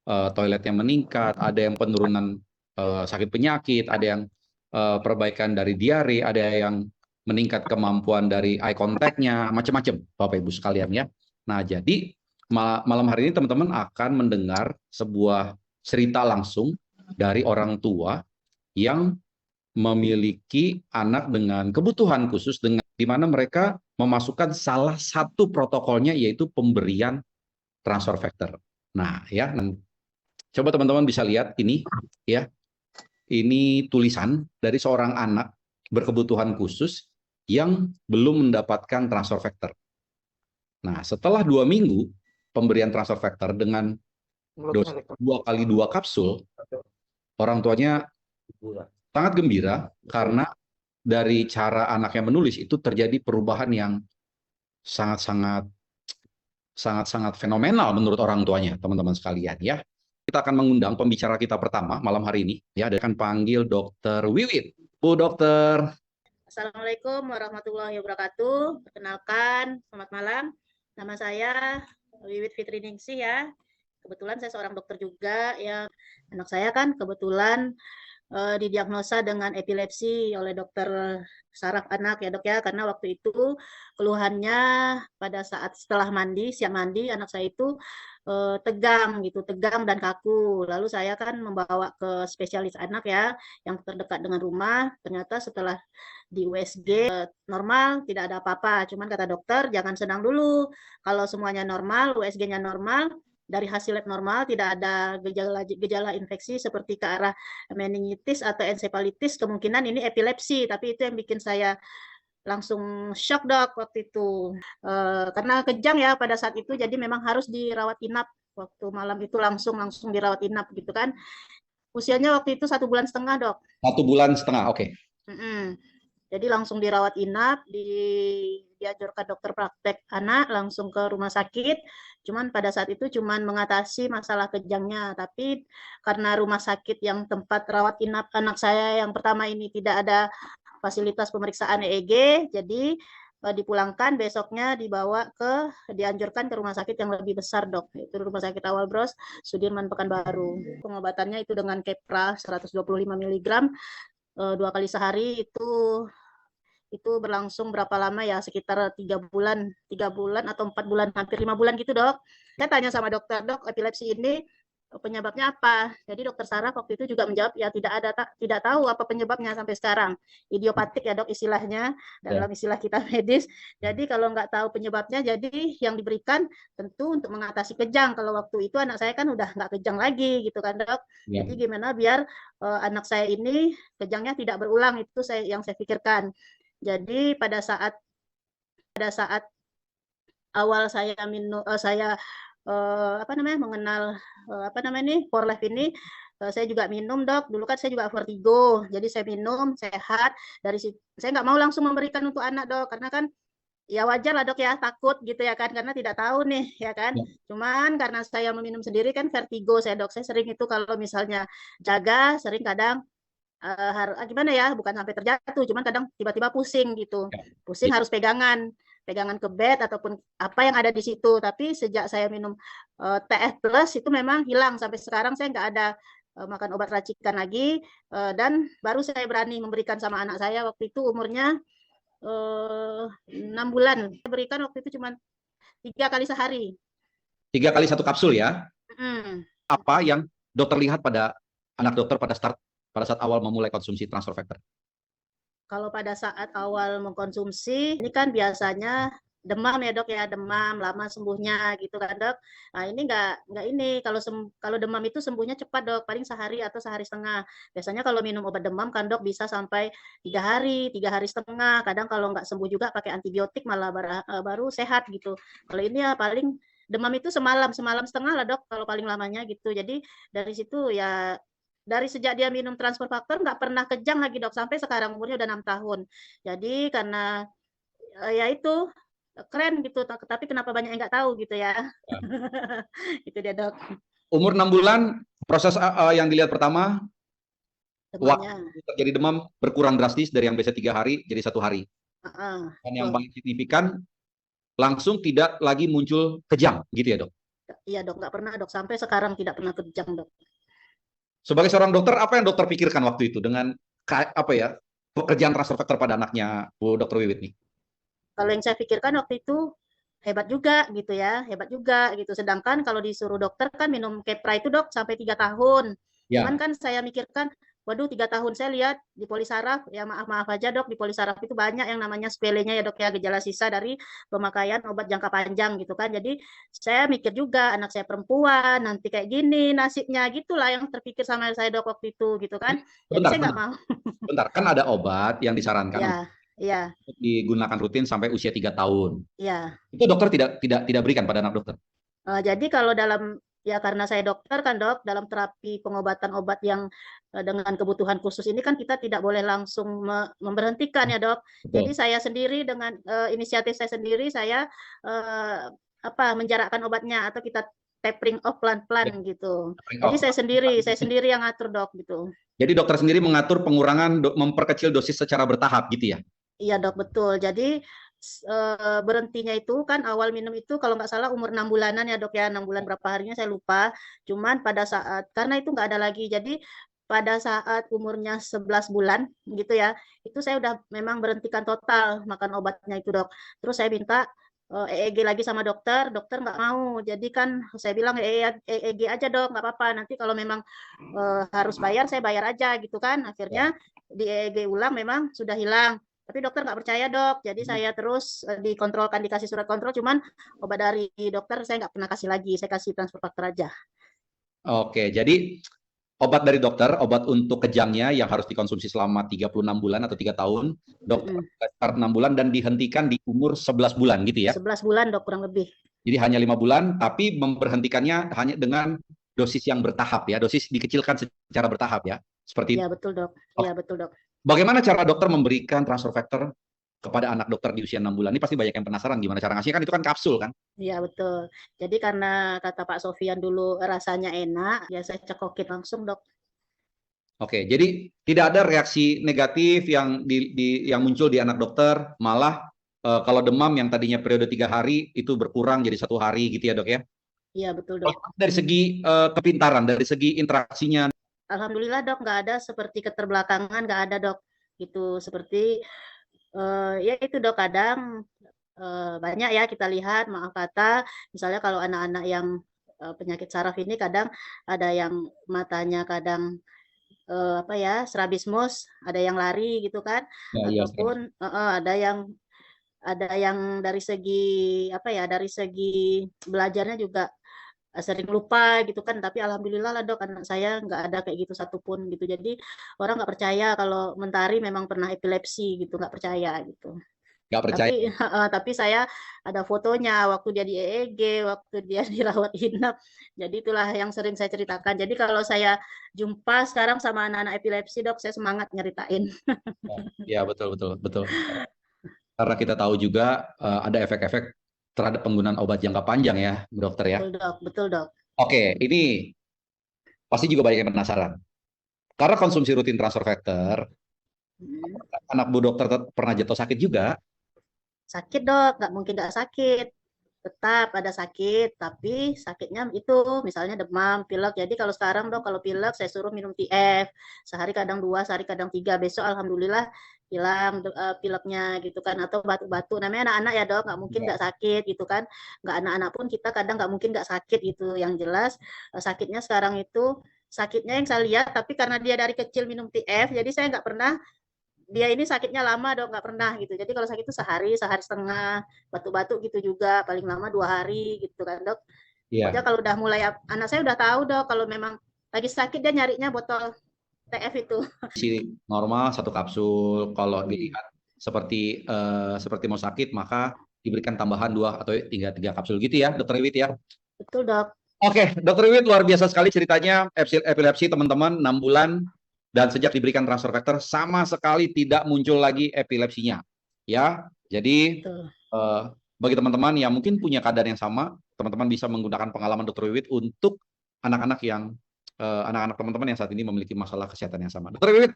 toiletnya meningkat, ada yang penurunan sakit penyakit, ada yang perbaikan dari diare, ada yang meningkat kemampuan dari eye contact-nya, macam-macam, Bapak Ibu sekalian ya. Nah, jadi malam hari ini teman-teman akan mendengar sebuah cerita langsung dari orang tua yang memiliki anak dengan kebutuhan khusus, di mana mereka memasukkan salah satu protokolnya yaitu pemberian transfer factor. Nah, ya, coba teman-teman bisa lihat ini, ya, ini tulisan dari seorang anak berkebutuhan khusus yang belum mendapatkan transfer factor. Nah, setelah 2 minggu pemberian transfer factor dengan dosis 2 kali 2 kapsul, orang tuanya sangat gembira karena dari cara anaknya menulis itu terjadi perubahan yang sangat-sangat fenomenal menurut orang tuanya, teman-teman sekalian ya. Kita akan mengundang pembicara kita pertama malam hari ini ya, akan panggil Dokter Wiwit. Bu Dokter. Assalamualaikum warahmatullahi wabarakatuh. Perkenalkan, selamat malam. Nama saya Wiwit Fitri Ningsih ya. Kebetulan saya seorang dokter juga ya. Anak saya kan kebetulan didiagnosa dengan epilepsi oleh dokter saraf anak ya dok ya, karena waktu itu keluhannya pada saat setelah mandi, siang mandi, anak saya itu tegang gitu, tegang dan kaku. Lalu saya kan membawa ke spesialis anak ya, yang terdekat dengan rumah. Ternyata setelah di USG normal, tidak ada apa-apa. Cuman kata dokter jangan senang dulu. Kalau semuanya normal, USG-nya normal, dari hasil lab normal tidak ada gejala infeksi seperti ke arah meningitis atau encephalitis, kemungkinan ini epilepsi. Tapi itu yang bikin saya langsung shock dok waktu itu, karena kejang ya pada saat itu, jadi memang harus dirawat inap. Waktu malam itu langsung dirawat inap gitu kan. Usianya waktu itu 1,5 bulan dok. 1,5 bulan, oke. Jadi langsung dirawat inap, dianjurkan dokter praktek anak langsung ke rumah sakit. Cuman pada saat itu cuman mengatasi masalah kejangnya, tapi karena rumah sakit yang tempat rawat inap anak saya yang pertama ini tidak ada fasilitas pemeriksaan EEG, jadi dipulangkan, besoknya dianjurkan ke rumah sakit yang lebih besar dok, itu Rumah Sakit Awal Bros Sudirman Pekanbaru. Pengobatannya itu dengan Keppra 125 mg 2 kali sehari. Itu berlangsung berapa lama ya, sekitar 3 bulan atau 4 bulan, hampir 5 bulan gitu dok. Saya tanya sama dokter, dok epilepsi ini penyebabnya apa? Jadi dokter saraf waktu itu juga menjawab ya tidak tahu apa penyebabnya sampai sekarang. Idiopatik ya dok istilahnya dalam istilah kita medis. Jadi kalau nggak tahu penyebabnya, jadi yang diberikan tentu untuk mengatasi kejang. Kalau waktu itu anak saya kan udah nggak kejang lagi gitu kan dok. Jadi gimana biar anak saya ini kejangnya tidak berulang, itu yang saya pikirkan. Jadi pada saat awal saya mengenal Forlife ini, saya juga minum dok. Dulu kan saya juga vertigo, jadi saya minum sehat. Dari situ saya nggak mau langsung memberikan untuk anak dok, karena kan ya wajar lah dok ya, takut gitu ya kan, karena tidak tahu nih ya kan. Cuman karena saya meminum sendiri kan vertigo saya dok, saya sering itu kalau misalnya jaga, sering kadang gimana ya, bukan sampai terjatuh, cuman kadang tiba-tiba pusing gitu, pusing harus pegangan ke bed ataupun apa yang ada di situ. Tapi sejak saya minum TF Plus itu memang hilang, sampai sekarang saya nggak ada makan obat racikan lagi, dan baru saya berani memberikan sama anak saya waktu itu umurnya 6 bulan. Saya berikan waktu itu cuma 3 kali sehari. 3 kali 1 kapsul ya. Apa yang dokter lihat pada anak dokter pada saat awal memulai konsumsi transfer factor? Kalau pada saat awal mengkonsumsi, ini kan biasanya demam ya dok ya, demam lama sembuhnya gitu kan dok. Nah ini nggak ini, kalau demam itu sembuhnya cepat dok, paling sehari atau sehari setengah. Biasanya kalau minum obat demam kan dok bisa sampai 3 hari setengah. Kadang kalau nggak sembuh juga pakai antibiotik malah baru sehat gitu. Kalau ini ya paling demam itu semalam setengah lah dok, kalau paling lamanya gitu. Jadi dari situ ya, dari sejak dia minum transfer factor nggak pernah kejang lagi dok, sampai sekarang umurnya udah 6 tahun. Jadi karena ya itu keren gitu, tapi kenapa banyak yang nggak tahu gitu ya. Itu dia dok. Umur 6 bulan, proses yang dilihat pertama, waktu terjadi demam berkurang drastis dari yang biasa 3 hari jadi 1 hari. Dan yang paling signifikan, langsung tidak lagi muncul kejang gitu ya dok? Iya dok, nggak pernah dok, sampai sekarang tidak pernah kejang dok. Sebagai seorang dokter, apa yang dokter pikirkan waktu itu dengan apa ya pekerjaan transfer faktor pada anaknya Bu Dokter Wiwit nih? Kalau yang saya pikirkan waktu itu hebat juga gitu ya, hebat juga gitu. Sedangkan kalau disuruh dokter kan minum Kepra itu dok sampai 3 tahun. Cuman Ya, kan saya mikirkan, waduh 3 tahun saya lihat di polisaraf, ya maaf-maaf aja dok, di polisaraf itu banyak yang namanya sepelenya ya dok ya, gejala sisa dari pemakaian obat jangka panjang gitu kan. Jadi saya mikir juga anak saya perempuan, nanti kayak gini nasibnya gitulah yang terpikir sama saya dok waktu itu gitu kan. Jadi bentar, saya nggak bentar, mau. bentar. Kan ada obat yang disarankan Ya, ya, untuk digunakan rutin sampai usia 3 tahun. ya. Itu dokter tidak berikan pada anak dokter. Jadi kalau dalam ya karena saya dokter kan dok, dalam terapi pengobatan obat yang dengan kebutuhan khusus ini kan kita tidak boleh langsung memberhentikan ya dok. Jadi Betul. saya sendiri dengan inisiatif saya sendiri saya eh, menjarakkan obatnya atau kita tapering off Ya, pelan-pelan gitu. Jadi oh. saya sendiri yang ngatur dok gitu. Jadi dokter sendiri mengatur pengurangan, memperkecil dosis secara bertahap gitu ya? Iya dok betul. Jadi berhentinya itu kan awal minum itu kalau nggak salah umur 6 bulanan ya dok ya, 6 bulan berapa harinya saya lupa. Cuman pada saat karena itu nggak ada lagi. Jadi pada saat umurnya 11 bulan gitu ya, itu saya udah memang berhentikan total makan obatnya itu dok. Terus saya minta EEG lagi sama dokter, dokter nggak mau. Jadi kan saya bilang EEG aja dok, nggak apa-apa. Nanti kalau memang harus bayar, saya bayar aja gitu kan. Ya. Akhirnya di EEG ulang memang sudah hilang. Tapi dokter nggak percaya dok, jadi saya terus dikontrolkan, dikasih surat kontrol, cuman obat dari dokter saya nggak pernah kasih lagi, saya kasih transfer faktor aja. Oke, jadi obat dari dokter, obat untuk kejangnya yang harus dikonsumsi selama 36 bulan atau 3 tahun, dokter start 6 bulan dan dihentikan di umur 11 bulan gitu ya. 11 bulan dok kurang lebih. Jadi hanya 5 bulan, tapi memberhentikannya hanya dengan dosis yang bertahap ya, dosis dikecilkan secara bertahap ya. Seperti Iya itu. betul dok, iya Oke. betul dok. Bagaimana cara dokter memberikan transfer factor kepada anak dokter di usia 6 bulan? Ini pasti banyak yang penasaran gimana cara ngasihnya, kan itu kan kapsul kan? Iya betul. Jadi karena kata Pak Sofian dulu rasanya enak, ya saya cekokin langsung dok. Oke, jadi tidak ada reaksi negatif yang yang muncul di anak dokter, malah kalau demam yang tadinya periode 3 hari itu berkurang jadi 1 hari gitu ya dok ya. Iya betul dok. Dari segi kepintaran, dari segi interaksinya, Alhamdulillah dok, nggak ada seperti keterbelakangan, nggak ada dok. Gitu seperti ya itu dok kadang banyak ya kita lihat maaf kata misalnya kalau anak-anak yang penyakit saraf ini kadang ada yang matanya kadang strabismus, ada yang lari gitu kan, ya, ya, ataupun ada yang dari segi dari segi belajarnya juga sering lupa gitu kan, tapi alhamdulillah lah dok anak saya nggak ada kayak gitu satupun gitu. Jadi orang nggak percaya kalau Mentari memang pernah epilepsi gitu, nggak percaya gitu. nggak percaya. Tapi saya ada fotonya waktu dia di EEG, waktu dia dirawat inap. Jadi itulah yang sering saya ceritakan. Jadi kalau saya jumpa sekarang sama anak-anak epilepsi, dok, saya semangat nyeritain. Ya, betul, betul, betul. Karena kita tahu juga ada efek-efek terhadap penggunaan obat jangka panjang ya, Bu dokter ya. Betul dok, betul dok. Oke, ini pasti juga banyak yang penasaran. Karena konsumsi rutin transfer factor, Hmm. anak Bu dokter pernah jatuh sakit juga. Sakit dok, nggak mungkin nggak sakit. Tetap ada sakit, tapi sakitnya itu misalnya demam, pilek. Jadi kalau sekarang dok, kalau pilek saya suruh minum TF. Sehari kadang 2, sehari kadang 3. Besok alhamdulillah hilang pileknya gitu kan. Atau batuk-batuk. Namanya anak-anak ya dok, nggak mungkin Ya. nggak sakit gitu kan. Nggak anak-anak pun kita kadang nggak mungkin nggak sakit gitu. Yang jelas sakitnya sekarang itu sakitnya yang saya lihat, tapi karena dia dari kecil minum TF, jadi saya nggak pernah dia ini sakitnya lama dok nggak pernah gitu. Jadi kalau sakit itu sehari setengah, batuk-batuk gitu juga paling lama 2 hari gitu kan dok. Pokoknya Iya, kalau udah mulai anak saya udah tahu dok kalau memang lagi sakit dia nyarinya botol TF itu. isi normal 1 kapsul. Kalau Hmm, dilihat seperti mau sakit, maka diberikan tambahan 2 atau 3 kapsul gitu ya, Dokter Wiwit ya. betul dok. Oke, Dokter Wiwit luar biasa sekali ceritanya epilepsi teman-teman 6 bulan dan sejak diberikan transfer factor sama sekali tidak muncul lagi epilepsinya. Ya, jadi Betul. bagi teman-teman yang mungkin punya keadaan yang sama, teman-teman bisa menggunakan pengalaman Dokter Wiwit untuk anak-anak teman-teman yang saat ini memiliki masalah kesehatan yang sama. Dokter Wiwit,